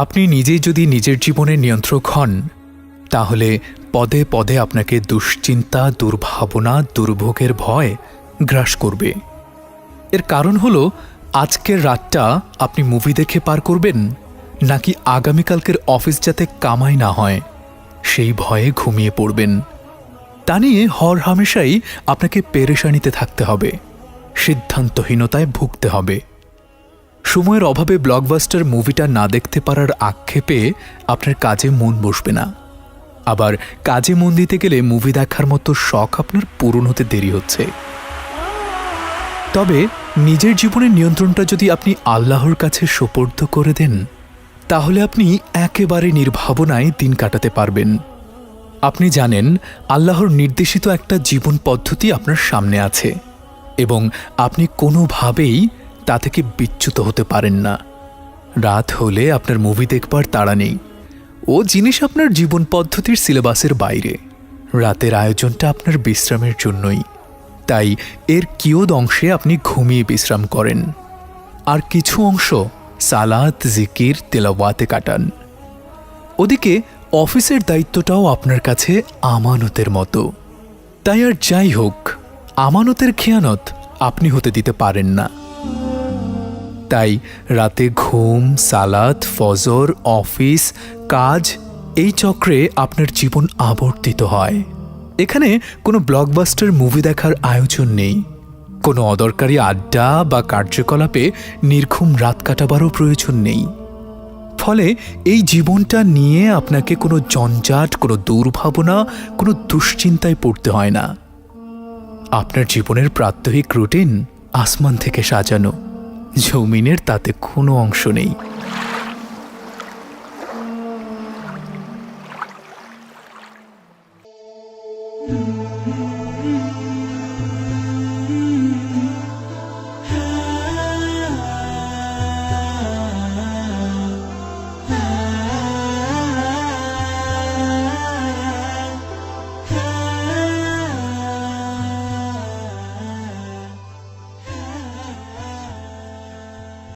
আপনি নিজেই যদি নিজের জীবনের নিয়ন্ত্রক হন, তাহলে পদে পদে আপনাকে দুশ্চিন্তা, দুর্ভাবনা, দুর্ভোগের ভয় গ্রাস করবে। এর কারণ হলো, আজকের রাতটা আপনি মুভি দেখে পার করবেন, নাকি আগামীকালকের অফিস যাতে কামাই না হয় সেই ভয়ে ঘুমিয়ে পড়বেন। তা নিয়ে হরহামেশাই আপনাকে পেরেশানিতে থাকতে হবে, সিদ্ধান্তহীনতায় ভুগতে হবে। সময়ের অভাবে ব্লকবাস্টার মুভিটা না দেখতে পারার আক্ষেপে আপনার কাজে মন বসবে না। আবার কাজে মন দিতে গেলে মুভি দেখার মতো শখ আপনার পূরণ হতে দেরি হচ্ছে। তবে নিজের জীবনের নিয়ন্ত্রণটা যদি আপনি আল্লাহর কাছে সোপর্দ করে দেন, তাহলে আপনি একেবারে নির্ভাবনায় দিন কাটাতে পারবেন। আপনি জানেন আল্লাহর নির্দেশিত একটা জীবন পদ্ধতি আপনার সামনে আছে এবং আপনি কোনোভাবেই তা থেকে বিচ্যুত হতে পারেন না। রাত হলে আপনার মুভি দেখবার তাড়া নেই। ও জিনিস আপনার জীবন পদ্ধতির সিলেবাসের বাইরে। রাতের আয়োজনটা আপনার বিশ্রামের জন্যই। তাই এর কিয়দ অংশে আপনি ঘুমিয়ে বিশ্রাম করেন, আর কিছু অংশ সালাত, জিকির, তেলাওয়াতে কাটান। ওদিকে অফিসের দায়িত্বটাও আপনার কাছে আমানতের মতো। তাই আর যাই হোক, আমানতের খেয়ানত আপনি হতে দিতে পারেন না। তাই রাতে ঘুম, সালাত, ফজর, অফিস, কাজ, এই চক্রে আপনার জীবন আবর্তিত হয়। এখানে কোনো ব্লকবাস্টার মুভি দেখার আয়োজন নেই, কোনো অদরকারি আড্ডা বা কার্যকলাপে নির্ঘুম রাত কাটাবারও প্রয়োজন নেই। ফলে এই জীবনটা নিয়ে আপনাকে কোনো জঞ্জাট, কোনো দুর্ভাবনা, কোনো দুশ্চিন্তায় পড়তে হয় না। আপনার জীবনের প্রাত্যহিক রুটিন আসমান থেকে সাজানো, জমিনের তাতে কোনো অংশ নেই।